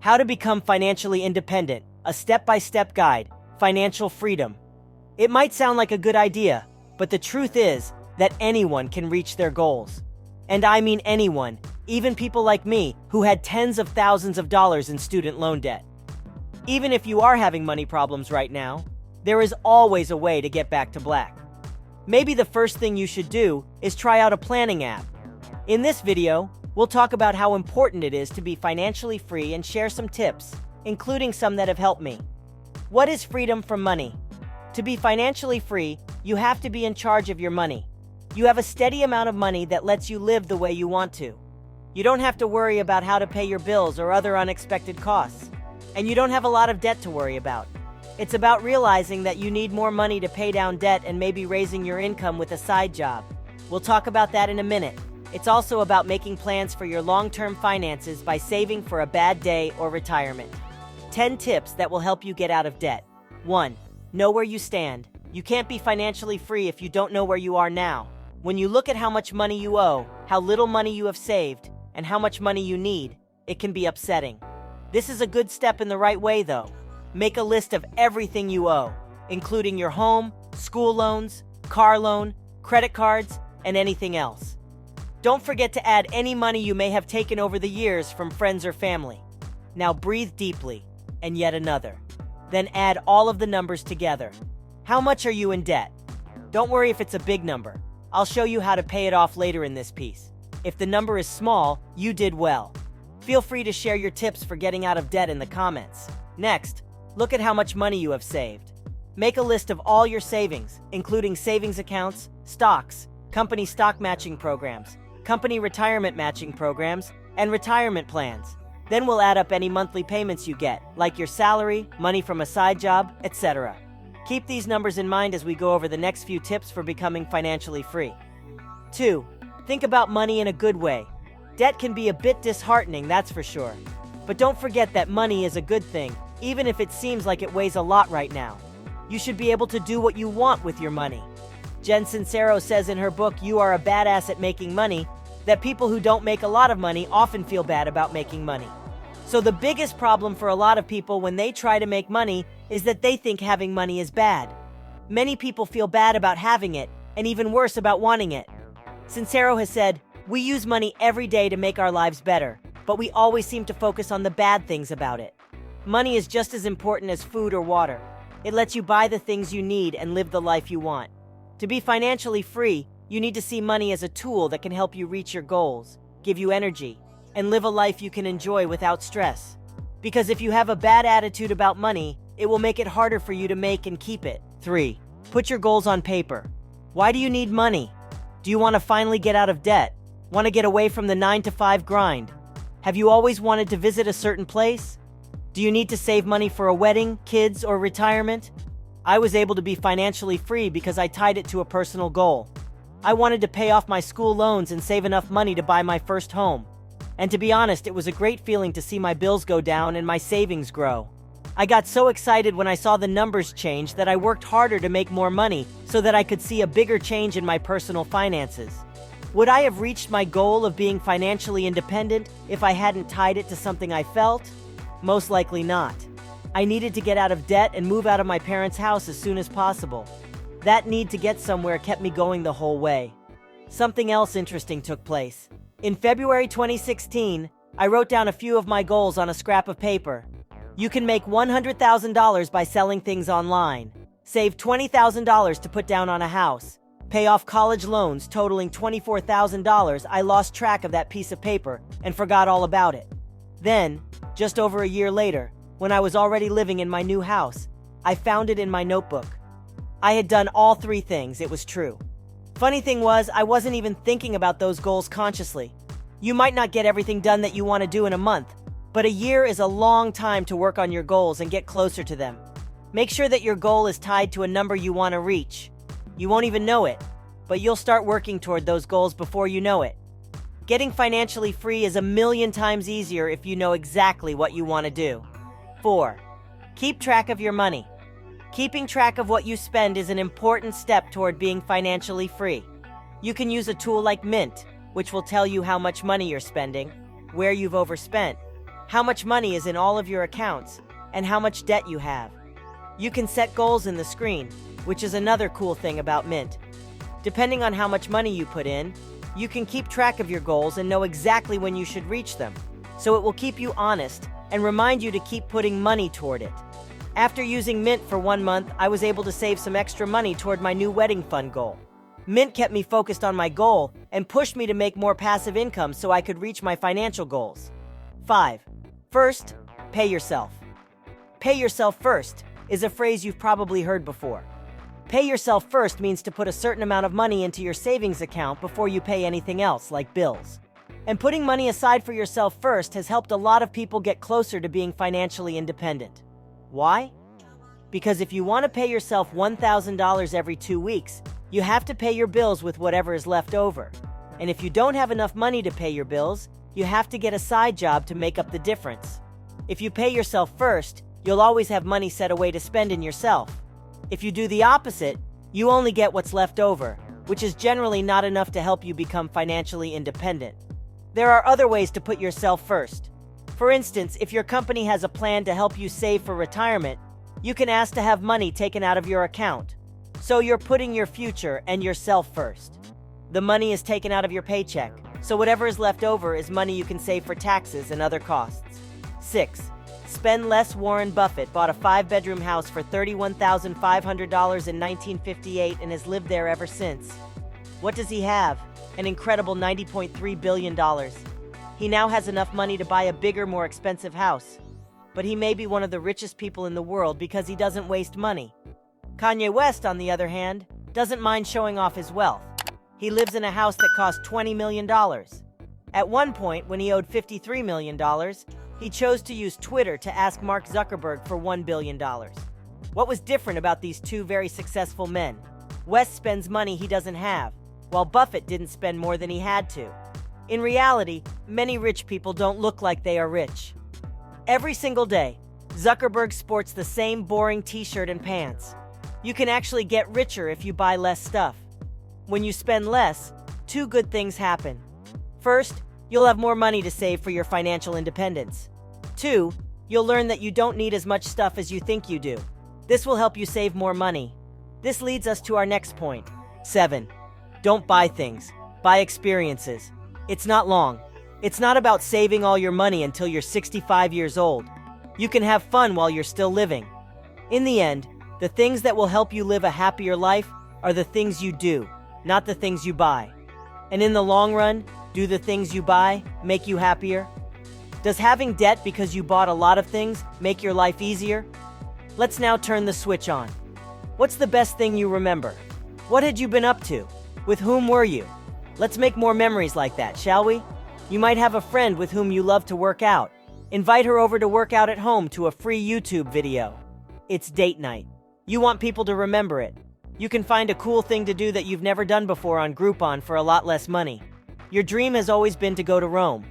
How to Become Financially Independent, a step-by-step guide, financial freedom. It might sound like a good idea, but the truth is that anyone can reach their goals. And I mean anyone, even people like me who had tens of thousands of dollars in student loan debt. Even if you are having money problems right now, there is always a way to get back to black. Maybe the first thing you should do is try out a planning app. In this video, we'll talk about how important it is to be financially free and share some tips, including some that have helped me. What is freedom from money? To be financially free, you have to be in charge of your money. You have a steady amount of money that lets you live the way you want to. You don't have to worry about how to pay your bills or other unexpected costs. And you don't have a lot of debt to worry about. It's about realizing that you need more money to pay down debt and maybe raising your income with a side job. We'll talk about that in a minute. It's also about making plans for your long-term finances by saving for a bad day or retirement. 10 tips that will help you get out of debt. 1. Know where you stand. You can't be financially free if you don't know where you are now. When you look at how much money you owe, how little money you have saved, and how much money you need, it can be upsetting. This is a good step in the right way, though. Make a list of everything you owe, including your home, school loans, car loan, credit cards, and anything else. Don't forget to add any money you may have taken over the years from friends or family. Now breathe deeply, and yet another. Then add all of the numbers together. How much are you in debt? Don't worry if it's a big number. I'll show you how to pay it off later in this piece. If the number is small, you did well. Feel free to share your tips for getting out of debt in the comments. Next, look at how much money you have saved. Make a list of all your savings, including savings accounts, stocks, company stock matching programs, company retirement matching programs, and retirement plans. Then we'll add up any monthly payments you get, like your salary, money from a side job, etc. Keep these numbers in mind as we go over the next few tips for becoming financially free. 2. Think about money in a good way. Debt can be a bit disheartening, that's for sure. But don't forget that money is a good thing, even if it seems like it weighs a lot right now. You should be able to do what you want with your money. Jen Sincero says in her book, You Are a Badass at Making Money, that people who don't make a lot of money often feel bad about making money. So the biggest problem for a lot of people when they try to make money is that they think having money is bad. Many people feel bad about having it, and even worse about wanting it. Sincero has said, we use money every day to make our lives better, but we always seem to focus on the bad things about it. Money is just as important as food or water. It lets you buy the things you need and live the life you want. To be financially free, you need to see money as a tool that can help you reach your goals, give you energy, and live a life you can enjoy without stress. Because if you have a bad attitude about money, it will make it harder for you to make and keep it. 3. Put your goals on paper. Why do you need money? Do you want to finally get out of debt? Want to get away from the 9-to-5 grind? Have you always wanted to visit a certain place? Do you need to save money for a wedding, kids, or retirement? I was able to be financially free because I tied it to a personal goal. I wanted to pay off my school loans and save enough money to buy my first home. And to be honest, it was a great feeling to see my bills go down and my savings grow. I got so excited when I saw the numbers change that I worked harder to make more money so that I could see a bigger change in my personal finances. Would I have reached my goal of being financially independent if I hadn't tied it to something I felt? Most likely not. I needed to get out of debt and move out of my parents' house as soon as possible. That need to get somewhere kept me going the whole way. Something else interesting took place. In February 2016, I wrote down a few of my goals on a scrap of paper. You can make $100,000 by selling things online, save $20,000 to put down on a house, pay off college loans totaling $24,000. I lost track of that piece of paper and forgot all about it. Then, just over a year later, when I was already living in my new house, I found it in my notebook. I had done all 3 things, it was true. Funny thing was, I wasn't even thinking about those goals consciously. You might not get everything done that you want to do in a month, but a year is a long time to work on your goals and get closer to them. Make sure that your goal is tied to a number you want to reach. You won't even know it, but you'll start working toward those goals before you know it. Getting financially free is a million times easier if you know exactly what you want to do. 4. Keep track of your money. Keeping track of what you spend is an important step toward being financially free. You can use a tool like Mint, which will tell you how much money you're spending, where you've overspent, how much money is in all of your accounts, and how much debt you have. You can set goals in the screen, which is another cool thing about Mint. Depending on how much money you put in, you can keep track of your goals and know exactly when you should reach them, so it will keep you honest and remind you to keep putting money toward it. After using Mint for 1 month, I was able to save some extra money toward my new wedding fund goal. Mint kept me focused on my goal and pushed me to make more passive income so I could reach my financial goals. 5. First, pay yourself. Pay yourself first is a phrase you've probably heard before. Pay yourself first means to put a certain amount of money into your savings account before you pay anything else, like bills. And putting money aside for yourself first has helped a lot of people get closer to being financially independent. Why? Because if you want to pay yourself $1,000 every 2 weeks, you have to pay your bills with whatever is left over. And if you don't have enough money to pay your bills, you have to get a side job to make up the difference. If you pay yourself first, you'll always have money set away to spend in yourself. If you do the opposite, you only get what's left over, which is generally not enough to help you become financially independent. There are other ways to put yourself first. For instance, if your company has a plan to help you save for retirement, you can ask to have money taken out of your account. So you're putting your future and yourself first. The money is taken out of your paycheck, so whatever is left over is money you can save for taxes and other costs. 6. Spend less. Warren Buffett bought a 5-bedroom house for $31,500 in 1958 and has lived there ever since. What does he have? An incredible $90.3 billion. He now has enough money to buy a bigger, more expensive house. But he may be one of the richest people in the world because he doesn't waste money. Kanye West, on the other hand, doesn't mind showing off his wealth. He lives in a house that cost $20 million. At one point, when he owed $53 million, he chose to use Twitter to ask Mark Zuckerberg for $1 billion. What was different about these two very successful men? West spends money he doesn't have, while Buffett didn't spend more than he had to. In reality, many rich people don't look like they are rich. Every single day, Zuckerberg sports the same boring t-shirt and pants. You can actually get richer if you buy less stuff. When you spend less, 2 good things happen. First, you'll have more money to save for your financial independence. 2, you'll learn that you don't need as much stuff as you think you do. This will help you save more money. This leads us to our next point. 7. Don't buy things. Buy experiences. It's not long. It's not about saving all your money until you're 65 years old. You can have fun while you're still living. In the end, the things that will help you live a happier life are the things you do, not the things you buy. And in the long run, do the things you buy make you happier? Does having debt because you bought a lot of things make your life easier? Let's now turn the switch on. What's the best thing you remember? What had you been up to? With whom were you? Let's make more memories like that, shall we? You might have a friend with whom you love to work out. Invite her over to work out at home to a free YouTube video. It's date night. You want people to remember it. You can find a cool thing to do that you've never done before on Groupon for a lot less money. Your dream has always been to go to Rome.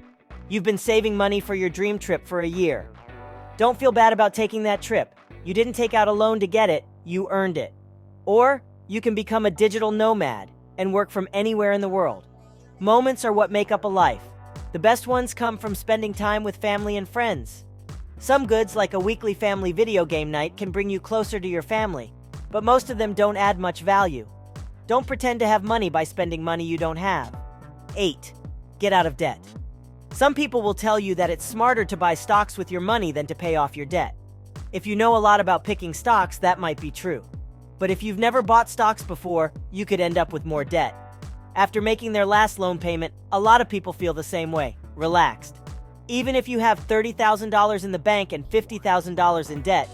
You've been saving money for your dream trip for a year. Don't feel bad about taking that trip. You didn't take out a loan to get it, you earned it. Or you can become a digital nomad and work from anywhere in the world. Moments are what make up a life. The best ones come from spending time with family and friends. Some goods, like a weekly family video game night, can bring you closer to your family, but most of them don't add much value. Don't pretend to have money by spending money you don't have. 8. Get out of debt. Some people will tell you that it's smarter to buy stocks with your money than to pay off your debt. If you know a lot about picking stocks, that might be true. But if you've never bought stocks before, you could end up with more debt. After making their last loan payment, a lot of people feel the same way, relaxed. Even if you have $30,000 in the bank and $50,000 in debt,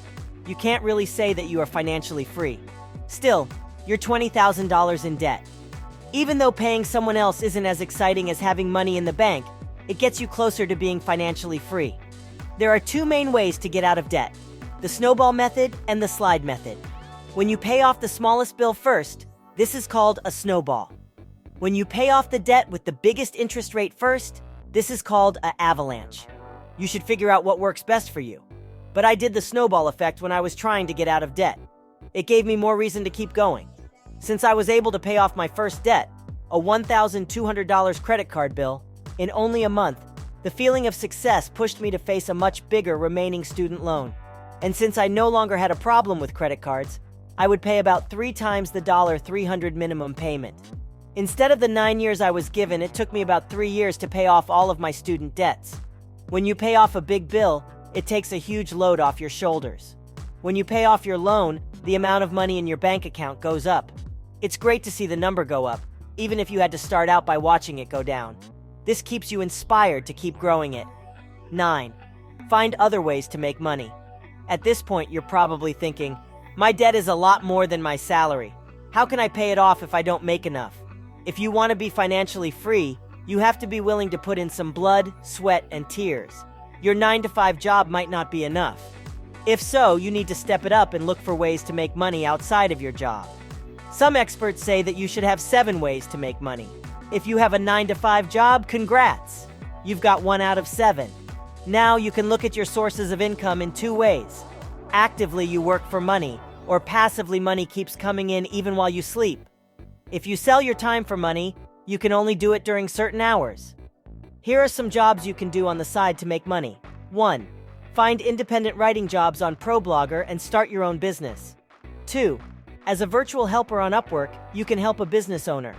you can't really say that you are financially free. Still, you're $20,000 in debt. Even though paying someone else isn't as exciting as having money in the bank, it gets you closer to being financially free. There are 2 main ways to get out of debt: the snowball method and the slide method. When you pay off the smallest bill first, this is called a snowball. When you pay off the debt with the biggest interest rate first, this is called an avalanche. You should figure out what works best for you. But I did the snowball effect when I was trying to get out of debt. It gave me more reason to keep going. Since I was able to pay off my first debt, a $1,200 credit card bill, in only a month, The feeling of success pushed me to face a much bigger remaining student loan. And since I no longer had a problem with credit cards, I would pay about 3 times the $300 minimum payment. Instead of the 9 years I was given, it took me about 3 years to pay off all of my student debts. When you pay off a big bill, it takes a huge load off your shoulders. When you pay off your loan, the amount of money in your bank account goes up. It's great to see the number go up, even if you had to start out by watching it go down. This keeps you inspired to keep growing it. 9. Find other ways to make money. At this point, you're probably thinking, my debt is a lot more than my salary. How can I pay it off if I don't make enough? If you want to be financially free, you have to be willing to put in some blood, sweat, and tears. Your 9-to-5 job might not be enough. If so, you need to step it up and look for ways to make money outside of your job. Some experts say that you should have 7 ways to make money. If you have a 9-to-5 job, congrats! You've got 1 out of 7. Now you can look at your sources of income in 2 ways. Actively, you work for money, or passively, money keeps coming in even while you sleep. If you sell your time for money, you can only do it during certain hours. Here are some jobs you can do on the side to make money. 1. Find independent writing jobs on ProBlogger and start your own business. 2. As a virtual helper on Upwork, you can help a business owner.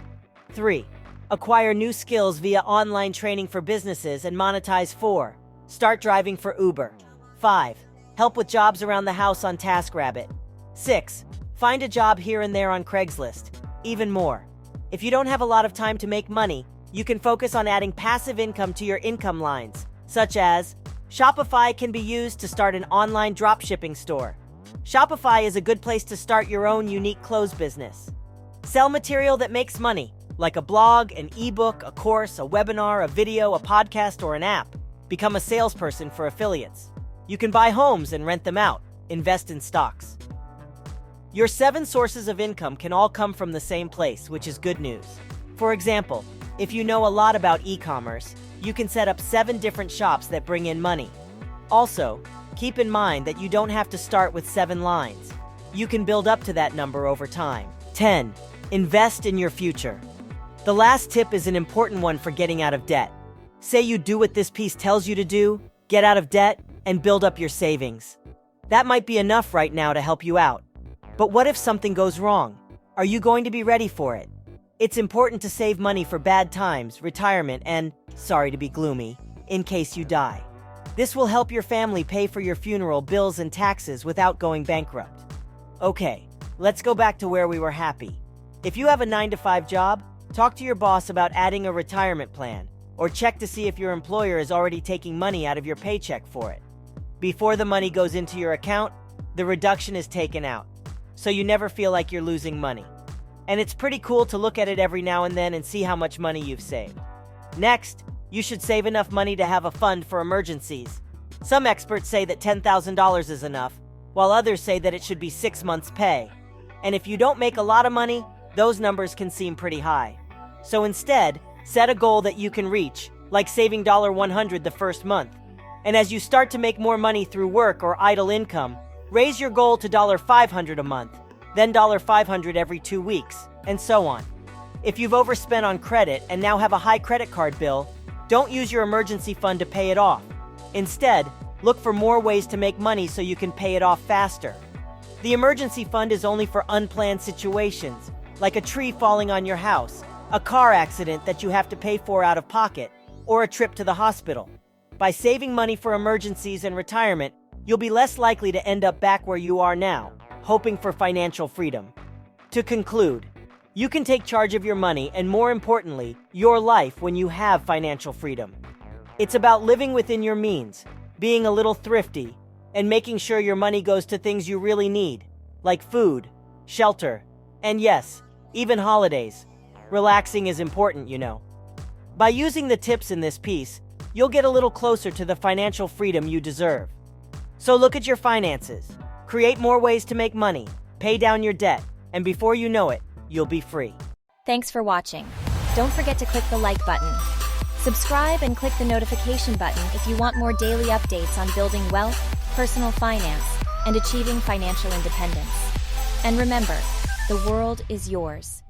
3. Acquire new skills via online training for businesses and monetize. 4. Start driving for Uber. 5. Help with jobs around the house on TaskRabbit. 6. Find a job here and there on Craigslist. Even more. If you don't have a lot of time to make money, you can focus on adding passive income to your income lines, such as Shopify can be used to start an online dropshipping store. Shopify is a good place to start your own unique clothes business. Sell material that makes money, like a blog, an ebook, a course, a webinar, a video, a podcast, or an app. Become a salesperson for affiliates. You can buy homes and rent them out. Invest in stocks. Your 7 sources of income can all come from the same place, which is good news. For example, if you know a lot about e-commerce, you can set up 7 different shops that bring in money. Also, keep in mind that you don't have to start with 7 lines. You can build up to that number over time. 10. Invest in your future. The last tip is an important one for getting out of debt. Say you do what this piece tells you to do, get out of debt, and build up your savings. That might be enough right now to help you out. But what if something goes wrong? Are you going to be ready for it? It's important to save money for bad times, retirement, and, sorry to be gloomy, in case you die. This will help your family pay for your funeral, bills, and taxes without going bankrupt. Okay, let's go back to where we were happy. If you have a 9-to-5 job, talk to your boss about adding a retirement plan, or check to see if your employer is already taking money out of your paycheck for it. Before the money goes into your account, the reduction is taken out, so you never feel like you're losing money. And it's pretty cool to look at it every now and then and see how much money you've saved. Next, you should save enough money to have a fund for emergencies. Some experts say that $10,000 is enough, while others say that it should be 6 months' pay. And if you don't make a lot of money, those numbers can seem pretty high. So instead, set a goal that you can reach, like saving $100 the first month. And as you start to make more money through work or idle income, raise your goal to $500 a month, then $500 every 2 weeks, and so on. If you've overspent on credit and now have a high credit card bill, don't use your emergency fund to pay it off. Instead, look for more ways to make money so you can pay it off faster. The emergency fund is only for unplanned situations, like a tree falling on your house, a car accident that you have to pay for out of pocket, or a trip to the hospital. By saving money for emergencies and retirement, you'll be less likely to end up back where you are now, hoping for financial freedom. To conclude, you can take charge of your money and, more importantly, your life when you have financial freedom. It's about living within your means, being a little thrifty, and making sure your money goes to things you really need, like food, shelter, and yes, even holidays. Relaxing is important, you know. By using the tips in this piece, you'll get a little closer to the financial freedom you deserve. So look at your finances, create more ways to make money, pay down your debt, and before you know it, you'll be free. Thanks for watching. Don't forget to click the like button. Subscribe and click the notification button if you want more daily updates on building wealth, personal finance, and achieving financial independence. And remember, the world is yours.